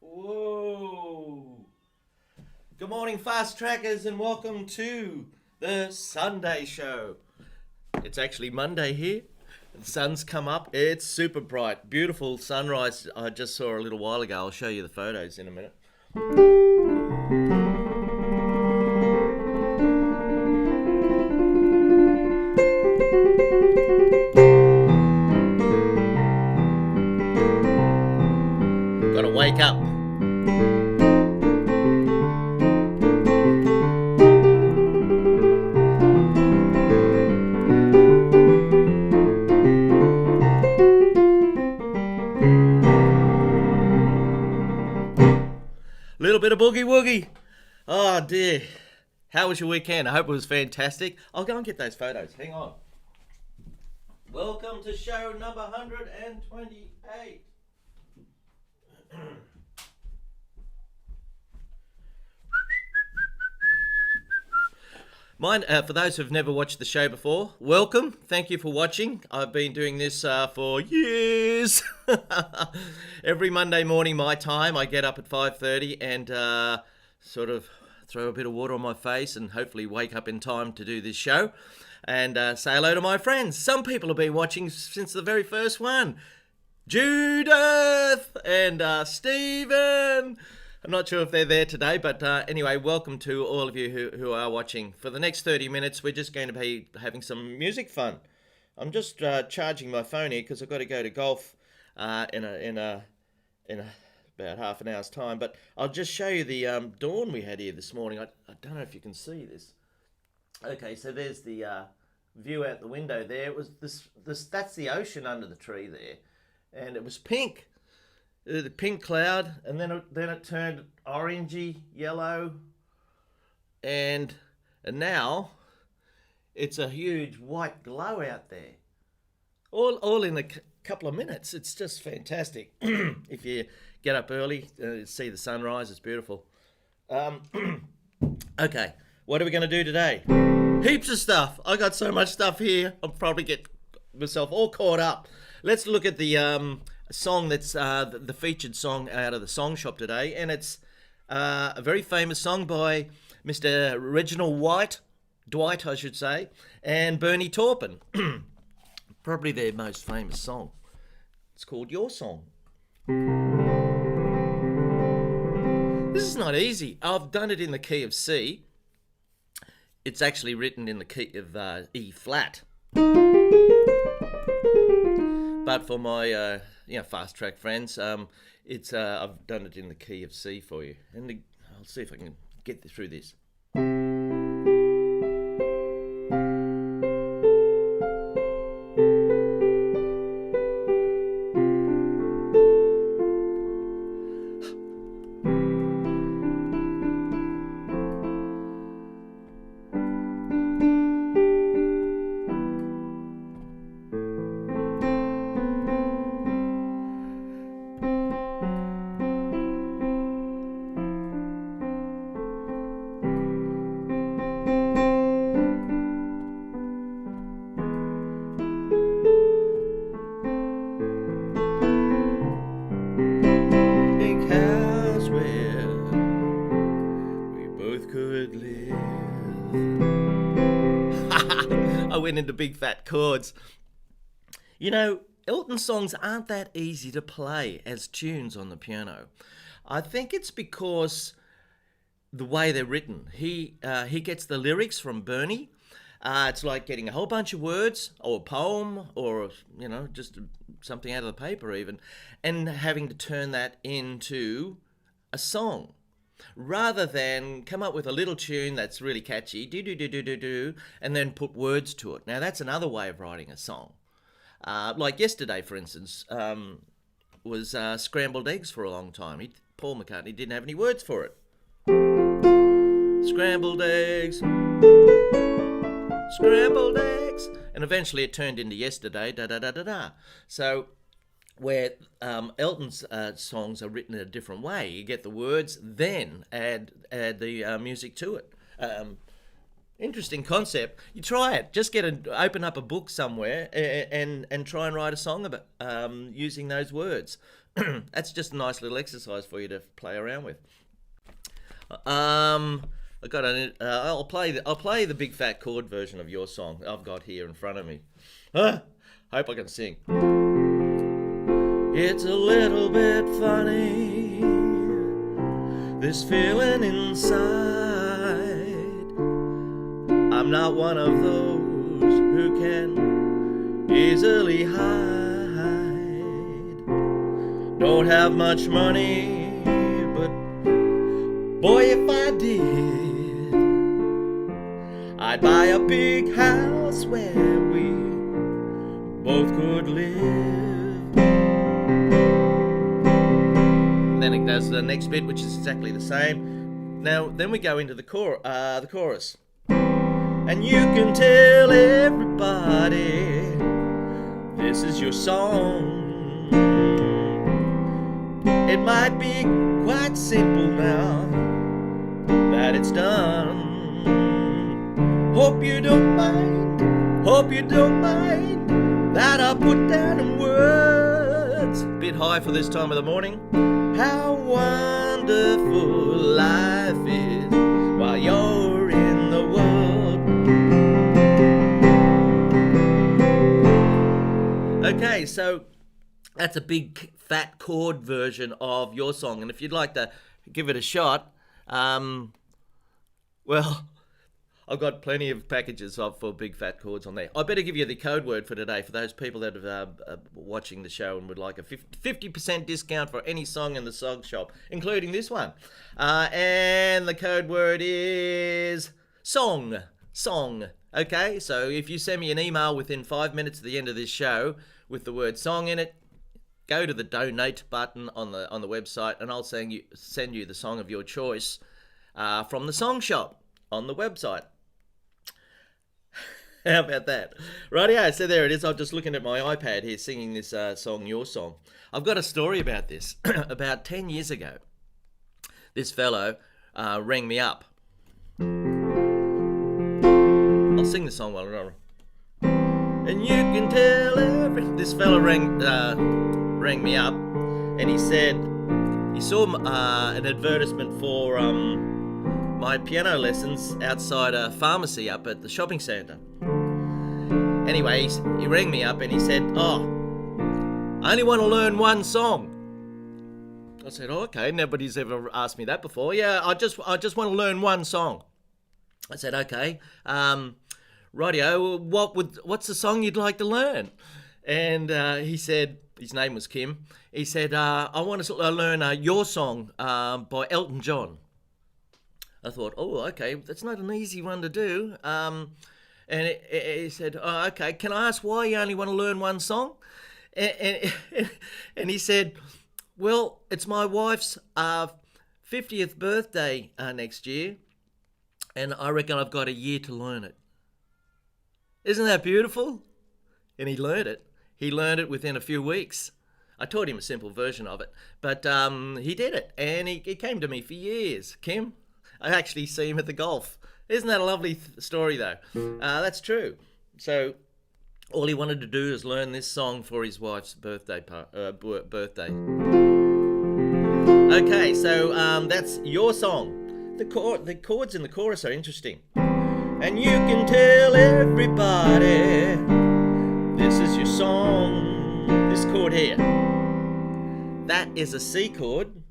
Whoa! Good morning, fast trackers, and welcome to the Sunday show. It's actually Monday here. The sun's come up. It's super bright. Beautiful sunrise I just saw a little while ago. I'll show you the photos in a minute. Gotta wake up. Little bit of boogie woogie. Oh dear. How was your weekend? I hope it was fantastic. I'll go and get those photos. Hang on. Welcome to show number 128. Mine, for those who've never watched the show before, welcome. Thank you for watching. I've been doing this for years. Every Monday morning, my time, I get up at 5:30 and sort of throw a bit of water on my face and hopefully wake up in time to do this show and say hello to my friends. Some people have been watching since the very first one. Judith and Stephen. I'm not sure if they're there today, but anyway, welcome to all of you who are watching. For the next 30 minutes, we're just going to be having some music fun. I'm just charging my phone here because I've got to go to golf in about half an hour's time. But I'll just show you the dawn we had here this morning. I don't know if you can see this. Okay, so there's the view out the window there. It was this. That's the ocean under the tree there, and it was pink. The pink cloud, and then it turned orangey yellow, and now it's a huge white glow out there. All in a couple of minutes. It's just fantastic. If you get up early, see the sunrise. It's beautiful. Okay, what are we going to do today? Heaps of stuff. I got so much stuff here. I'll probably get myself all caught up. Let's look at the song that's the featured song out of the song shop today, and it's a very famous song by Mr. Reginald Dwight, I should say, and Bernie Taupin. Probably their most famous song. It's called Your Song. This is not easy. I've done it in the key of C. It's actually written in the key of E flat. But for my fast track friends, it's I've done it in the key of C for you, and I'll see if I can get through this. I went into big fat chords. You know, Elton songs aren't that easy to play as tunes on the piano. I think it's because the way they're written. He gets the lyrics from Bernie. It's like getting a whole bunch of words or a poem or, just something out of the paper even, and having to turn that into a song. Rather than come up with a little tune that's really catchy, do do do do do do, and then put words to it. Now that's another way of writing a song. Like yesterday, for instance, was scrambled eggs for a long time. Paul McCartney didn't have any words for it. Scrambled eggs, scrambled eggs, and eventually it turned into yesterday. Da da da da da. So where Elton's songs are written in a different way. You get the words, then add the music to it. Interesting concept. You try it. Just open up a book somewhere and try and write a song about using those words. That's just a nice little exercise for you to play around with. I got an. I'll play the big fat chord version of your song I've got here in front of me. Hope I can sing. It's a little bit funny, this feeling inside. I'm not one of those who can easily hide. Don't have much money, but boy, if I did, I'd buy a big house where we both could live. Then it does the next bit, which is exactly the same. Now, then we go into the chorus. And you can tell everybody this is your song. It might be quite simple now that it's done. Hope you don't mind that I put down in words. Bit high for this time of the morning. How wonderful life is while you're in the world. Okay, so that's a big fat chord version of your song, and if you'd like to give it a shot, well, I've got plenty of packages for big fat chords on there. I better give you the code word for today for those people that are watching the show and would like a 50% discount for any song in the song shop, including this one. And the code word is song. Okay, so if you send me an email within 5 minutes of the end of this show with the word song in it, go to the donate button on the website, and I'll send you the song of your choice from the song shop on the website. How about that? Rightio, so there it is. I'm just looking at my iPad here singing this song, your song. I've got a story about this. About 10 years ago, this fellow rang me up. I'll sing the song while I'm... And you can tell this fellow rang me up, and he said he saw an advertisement for my piano lessons outside a pharmacy up at the shopping centre. Anyway, he rang me up and he said, I only want to learn one song. I said, okay, nobody's ever asked me that before. Yeah, I just want to learn one song. I said, okay, rightio, what's the song you'd like to learn? And he said, his name was Kim. He said, I want to learn Your Song by Elton John. I thought, okay, that's not an easy one to do. And he said, okay, can I ask why you only want to learn one song? And he said, well, it's my wife's 50th birthday next year, and I reckon I've got a year to learn it. Isn't that beautiful? And he learned it. He learned it within a few weeks. I taught him a simple version of it, but he did it, and he came to me for years. Kim, I actually see him at the golf. Isn't that a lovely story, though? That's true. So all he wanted to do is learn this song for his wife's birthday. Okay, so that's your song. The chords in the chorus are interesting. And you can tell everybody this is your song. This chord here. That is a C chord,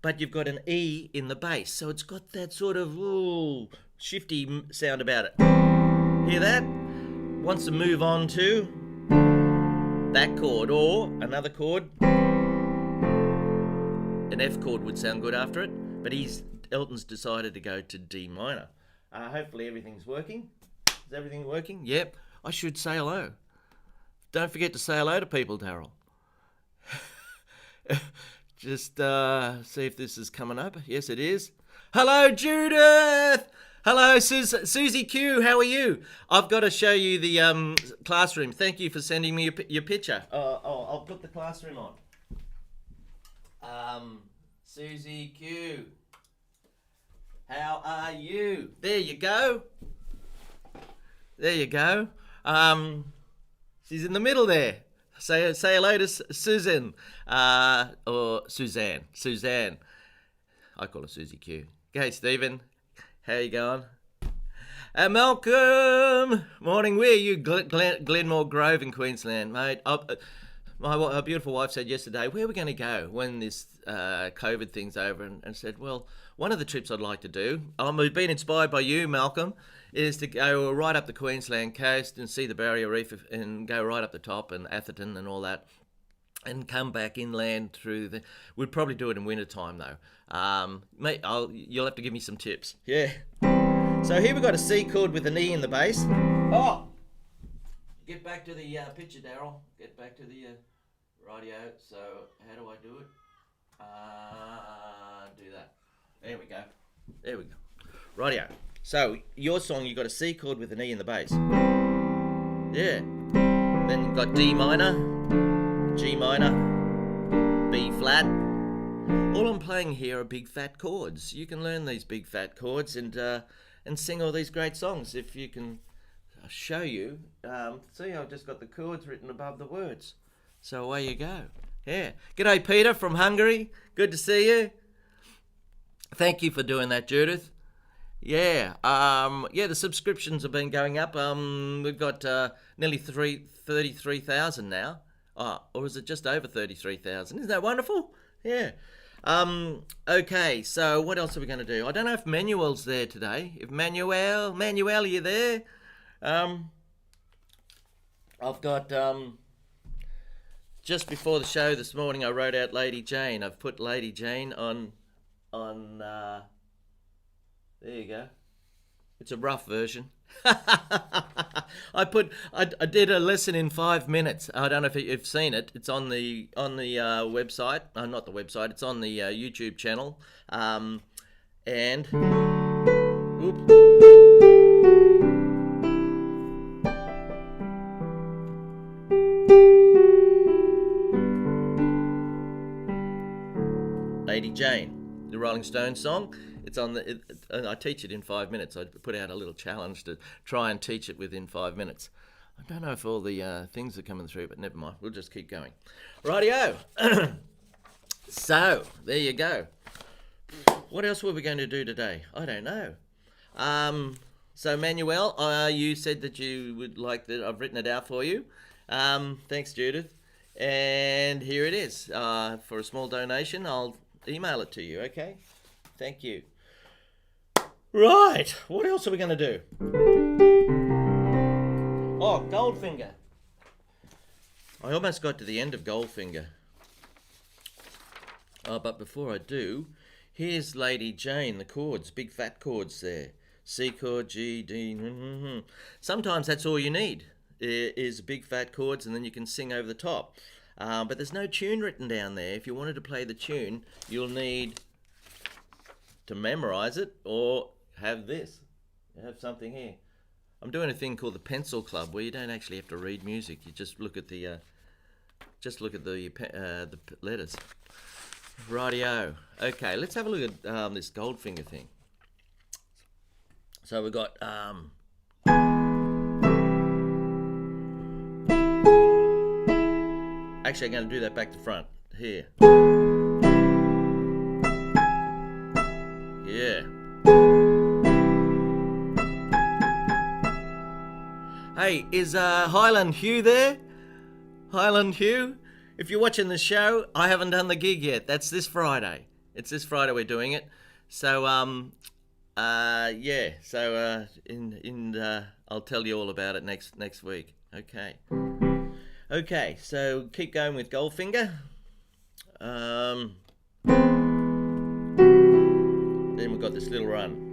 but you've got an E in the bass. So it's got that sort of shifty sound about it. Hear that? Wants to move on to that chord or another chord. An F chord would sound good after it, but Elton's decided to go to D minor. Hopefully everything's working. Is everything working? Yep. I should say hello. Don't forget to say hello to people, Daryl. Just see if this is coming up. Yes, it is. Hello, Judith! Hello, Susie Q. How are you? I've got to show you the classroom. Thank you for sending me your picture. I'll put the classroom on. Susie Q. How are you? There you go. There you go. She's in the middle there. Say hello to Susan. Or Suzanne. Suzanne. I call her Susie Q. Okay, Stephen. How you going? Malcolm! Morning, where are you? Glenmore Grove in Queensland, mate. My beautiful wife said yesterday, where are we going to go when this COVID thing's over? And said, well, one of the trips I'd like to do, we've been inspired by you, Malcolm, is to go right up the Queensland coast and see the Barrier Reef and go right up the top and Atherton and all that. And come back inland through the... We'd probably do it in winter time, though. Mate, you'll have to give me some tips. Yeah. So here we've got a C chord with an E in the bass. Oh! Get back to the picture, Daryl. Get back to the radio. So how do I do it? Do that. There we go. There we go. Radio. So your song, you got a C chord with an E in the bass. Yeah. Then you've got D minor, G minor, B flat. All I'm playing here are big fat chords. You can learn these big fat chords and sing all these great songs if you can. I'll show you. See, I've just got the chords written above the words. So away you go. Yeah. G'day, Peter from Hungary. Good to see you. Thank you for doing that, Judith. Yeah. The subscriptions have been going up. We've got nearly 33,000 now. Or is it just over 33,000? Isn't that wonderful? Yeah. Okay, so what else are we going to do? I don't know if Manuel's there today. If Manuel, are you there? I've got, just before the show this morning, I wrote out Lady Jane. I've put Lady Jane on, there you go. It's a rough version. I did a lesson in 5 minutes. I don't know if you've seen it. It's on the website. Not the website. It's on the YouTube channel. And oops. Lady Jane, the Rolling Stones song. It's on the. I teach it in 5 minutes. I put out a little challenge to try and teach it within 5 minutes. I don't know if all the things are coming through, but never mind. We'll just keep going. Rightio. So there you go. What else were we going to do today? I don't know. So Manuel, you said that you would like that. I've written it out for you. Thanks, Judith. And here it is. For a small donation, I'll email it to you. Okay. Thank you. Right, what else are we going to do? Oh, Goldfinger. I almost got to the end of Goldfinger. But before I do, here's Lady Jane, the chords, big fat chords there. C chord, G, D. Sometimes that's all you need, is big fat chords, and then you can sing over the top. But there's no tune written down there. If you wanted to play the tune, you'll need to memorize it or have this. You have something here. I'm doing a thing called the Pencil Club where you don't actually have to read music. You just look at the letters. Rightio. Okay, let's have a look at this Goldfinger thing. So we've got actually I'm going to do that back to front here. Yeah. Hey, is Highland Hugh there? Highland Hugh? If you're watching the show, I haven't done the gig yet. That's this Friday. It's this Friday we're doing it. So, yeah. So, I'll tell you all about it next week. Okay. Okay, so keep going with Goldfinger. Then we've got this little run.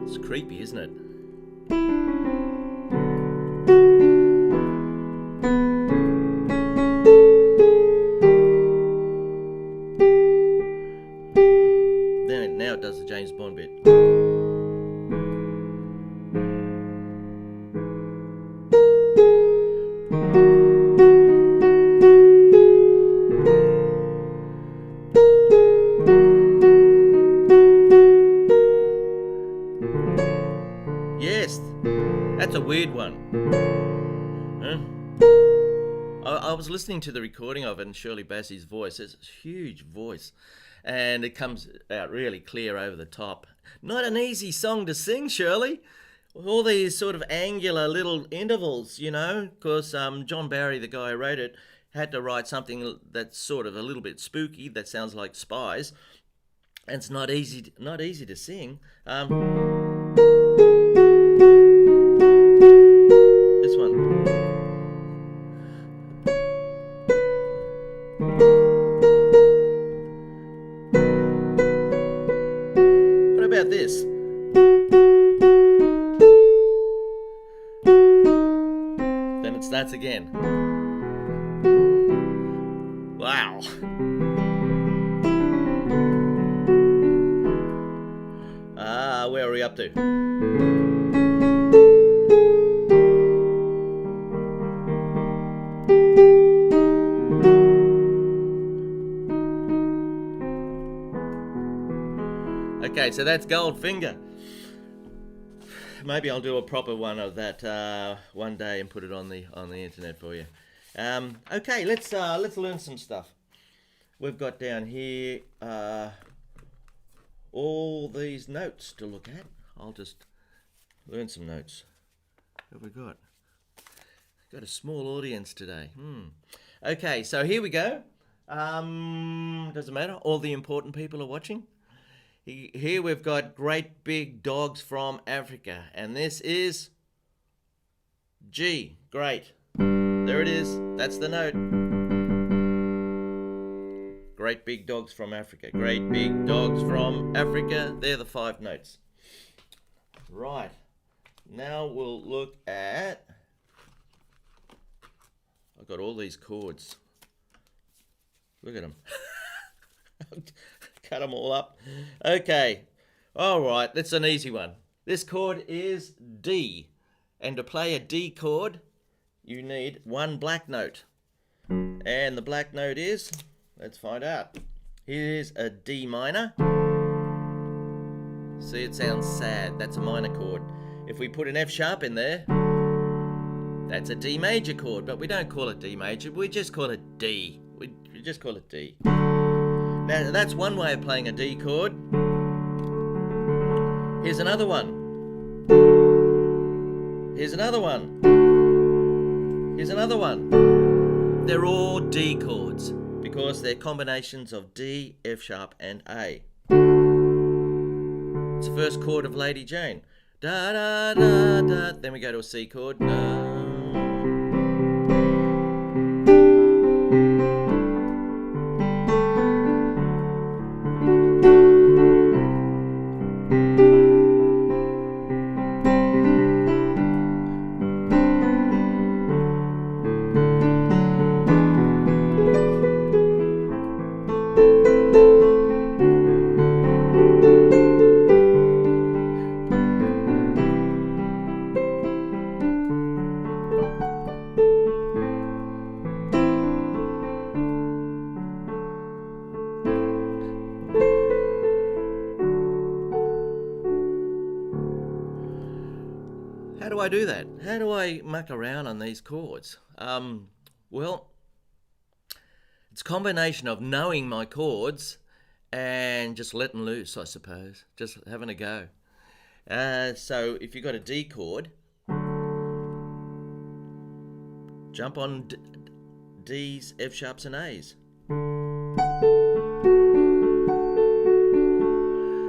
It's creepy, isn't it? I was listening to the recording of it, and Shirley Bassey's voice. It's a huge voice, and it comes out really clear over the top. Not an easy song to sing, Shirley. All these sort of angular little intervals, you know, because John Barry, the guy who wrote it, had to write something that's sort of a little bit spooky, that sounds like spies, and it's not easy to sing. This one. What about this? Then it starts again. Wow. Where are we up to? Okay, so that's Goldfinger. Maybe I'll do a proper one of that one day and put it on the internet for you. Okay, let's learn some stuff. We've got down here all these notes to look at. I'll just learn some notes. What have we got? Got a small audience today. Okay, so here we go. Doesn't matter. All the important people are watching. Here we've got great big dogs from Africa, and this is G. Great. There it is. That's the note. Great big dogs from Africa. Great big dogs from Africa. They're the 5 notes. Right. Now we'll look at... I've got all these chords. Look at them. Cut them all up. Okay. All right. That's an easy one. This chord is D. And to play a D chord, you need 1 black note. And the black note is, let's find out. Here's a D minor. See, it sounds sad. That's a minor chord. If we put an F sharp in there, that's a D major chord. But we don't call it D major. We just call it D. We just call it D. Now, that's one way of playing a D chord. Here's another one. Here's another one. Here's another one. They're all D chords because they're combinations of D, F sharp, and A. It's the first chord of Lady Jane. Da da da da. Then we go to a C chord. Da. How do I do that? How do I muck around on these chords? Well, it's a combination of knowing my chords and just letting loose, I suppose. Just having a go. So if you've got a D chord, jump on D's, F sharps and A's.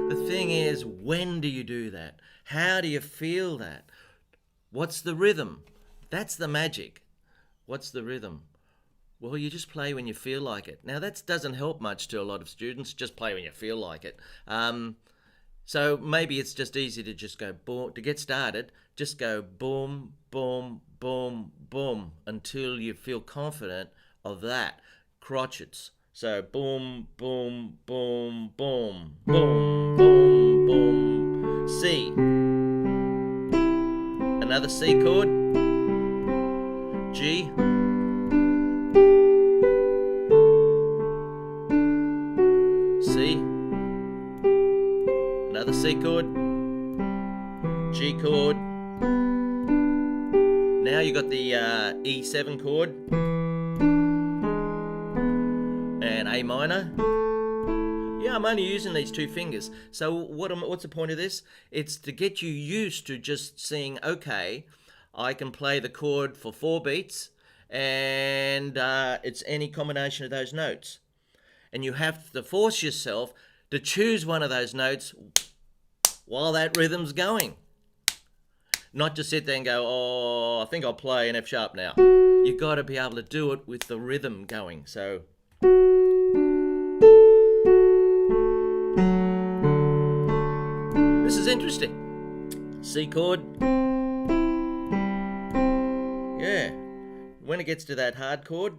The thing is, when do you do that? How do you feel that? What's the rhythm? That's the magic. What's the rhythm? Well, you just play when you feel like it. Now, that doesn't help much to a lot of students. Just play when you feel like it. So maybe it's just easy to just go boom. To get started, just go boom, boom, boom, boom until you feel confident of that. Crotchets. So boom, boom, boom, boom, boom, boom, boom. C. Another C chord. G. C. Another C chord. G chord. Now you got the E7 chord and A minor. Yeah, I'm only using these two fingers. So what's the point of this? It's to get you used to just seeing, okay, I can play the chord for 4 beats, and it's any combination of those notes. And you have to force yourself to choose one of those notes while that rhythm's going. Not just sit there and go, oh, I think I'll play an F sharp now. You've got to be able to do it with the rhythm going. So this is interesting. C chord. Yeah. When it gets to that hard chord,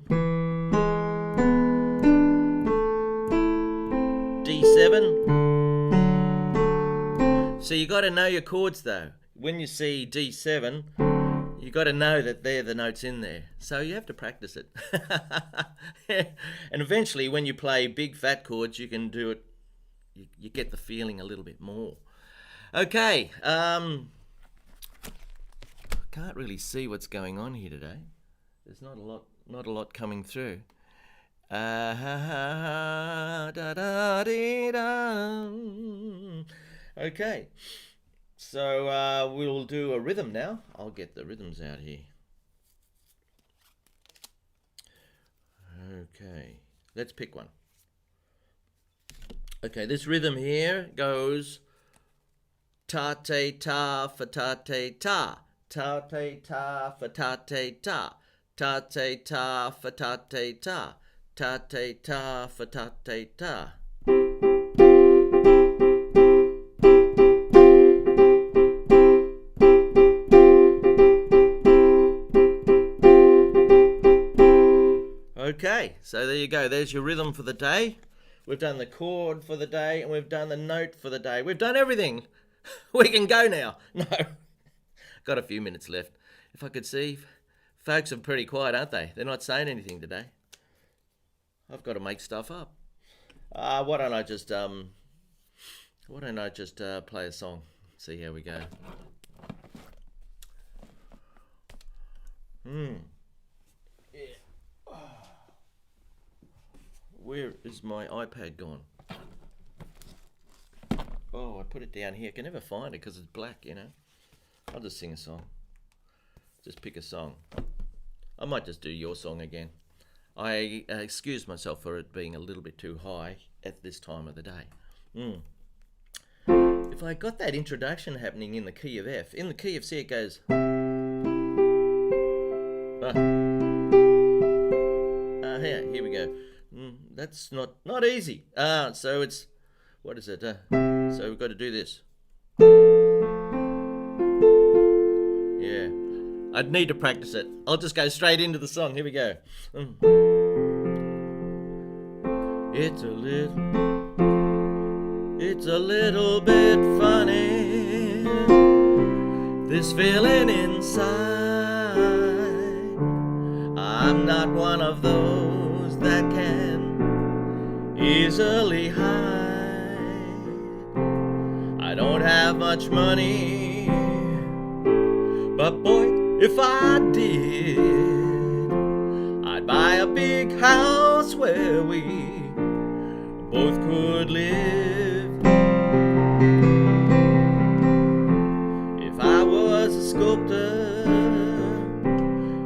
D7. So you got to know your chords though. When you see D7, you got to know that they're the notes in there. So you have to practice it. And eventually when you play big fat chords, you can do it. You get the feeling a little bit more. Okay, can't really see what's going on here today. There's not a lot coming through. Okay, so we'll do a rhythm now. I'll get the rhythms out here. Okay, let's pick one. Okay, this rhythm here goes ta-te-ta fa ta-te-ta, ta-te-ta fa ta-te-ta, ta-te-ta fa ta-te-ta, ta-te-ta fa ta-te-ta. Okay, so there you go. There's your rhythm for the day. We've done the chord for the day, and we've done the note for the day. We've done everything. We can go now. No, got a few minutes left. If I could see, folks are pretty quiet, aren't they? They're not saying anything today. I've got to make stuff up. Why don't I just play a song? See how we go. Yeah. Where is my iPad gone? Oh, I put it down here. I can never find it because it's black, you know. I'll just sing a song. Just pick a song. I might just do your song again. I excuse myself for it being a little bit too high at this time of the day. If I got that introduction happening in the key of F, in the key of C it goes... here we go. That's not easy. So it's, what is it? So we've got to do this. Yeah, I'd need to practice it. I'll just go straight into the song. Here we go. It's a little bit funny, this feeling inside. I'm not one of those that can easily hide. I don't have much money, but boy, if I did, I'd buy a big house where we both could live. If I was a sculptor,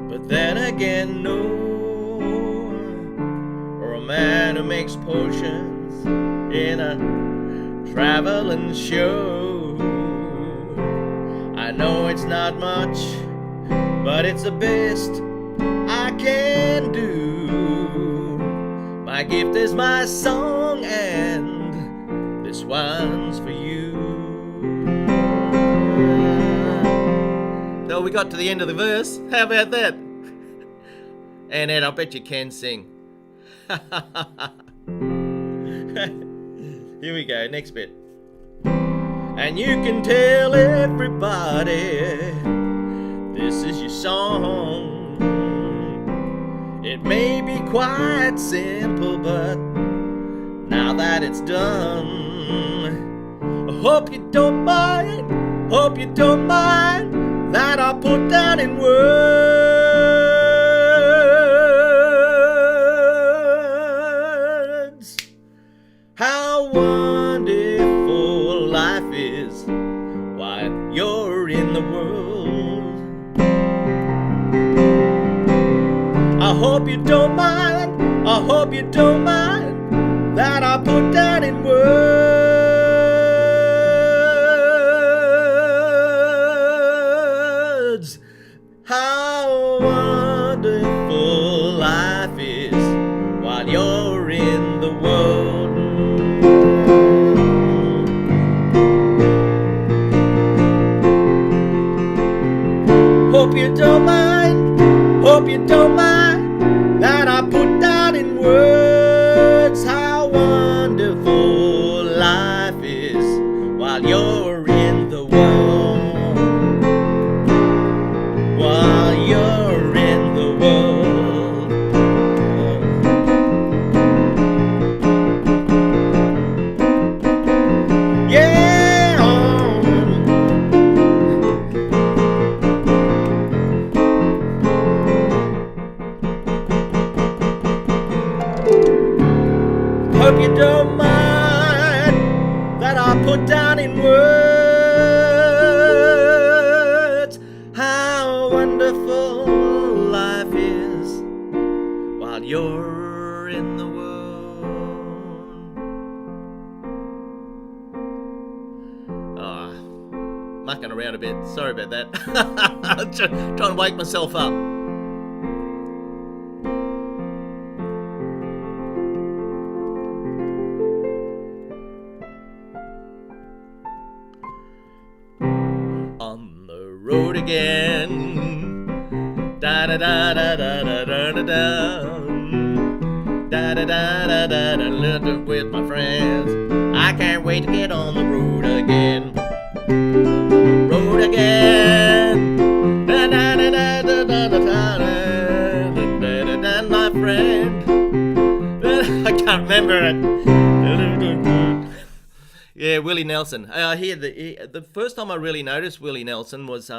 but then again no, or a man who makes potions in a traveling show. I know it's not much, but it's the best I can do. My gift is my song, and this one's for you. So we got to the end of the verse. How about that? And Ed, I bet you can sing. Here we go, next bit. And you can tell everybody this is your song. It may be quite simple, but now that it's done, I hope you don't mind, that I put down in words. How wonderful life is while you're in the world. I hope you don't mind, I hope you don't mind that I put down in words. How wonderful life is while you're in the world. Hope you don't mind, hope you don't mind that I put down in words how wonderful life is while you're in the world. While you're in the world. Yeah. Hope you don't mind that I put down in words how wonderful life is while you're in the world. Mucking around a bit. Sorry about that. I'm trying to wake myself up. On the road again. Da da da da da da da da da da da da da da with my friends. I can't wait to get on the road again. Road again. Da da da da da da da da da da, my friend. I can't remember it. Yeah, Willie Nelson. I hear the first time I really noticed Willie Nelson was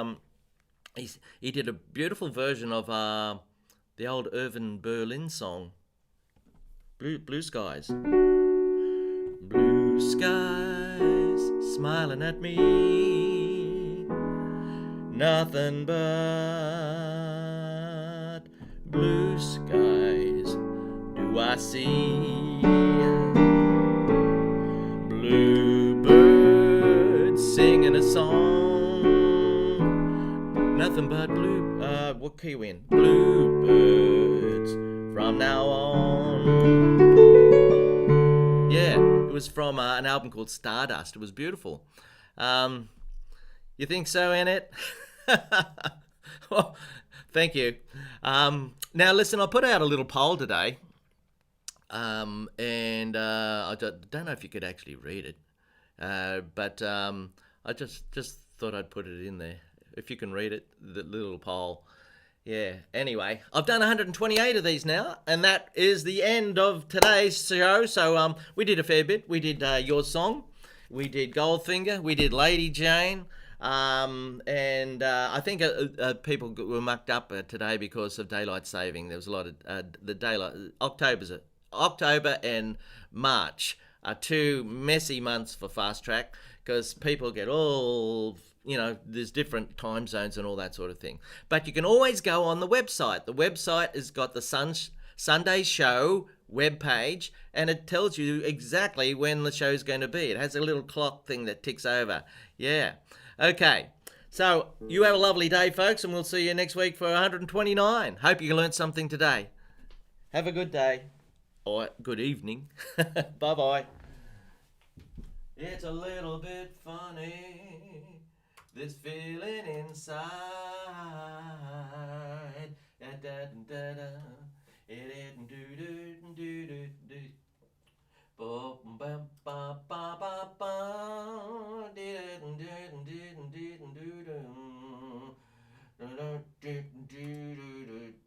he did a beautiful version of the old Irving Berlin song, Blue Skies. Blue skies smiling at me, nothing but blue skies do I see. Bluebirds singing a song, nothing but blue. What key we in? Bluebirds from now on. Yeah, it was from an album called Stardust. It was beautiful. You think so, Annette? Well, thank you. Now, listen, I put out a little poll today, and I don't know if you could actually read it, but I just thought I'd put it in there. If you can read it, the little poll. Yeah, anyway, I've done 128 of these now, and that is the end of today's show. So we did a fair bit. We did Your Song, we did Goldfinger, we did Lady Jane, and I think people were mucked up today because of daylight saving. There was a lot of the daylight. October and March are two messy months for Fast Track because people get all, there's different time zones and all that sort of thing. But you can always go on the website. The website has got the Sunday Show webpage, and it tells you exactly when the show's going to be. It has a little clock thing that ticks over. Yeah. Okay. So you have a lovely day, folks, and we'll see you next week for 129. Hope you learned something today. Have a good day. Or good evening. Bye-bye. It's a little bit funny, this feeling inside. Da da da da. It didn't do do do do do. Ba ba ba ba ba ba. Didn't do do do do do do.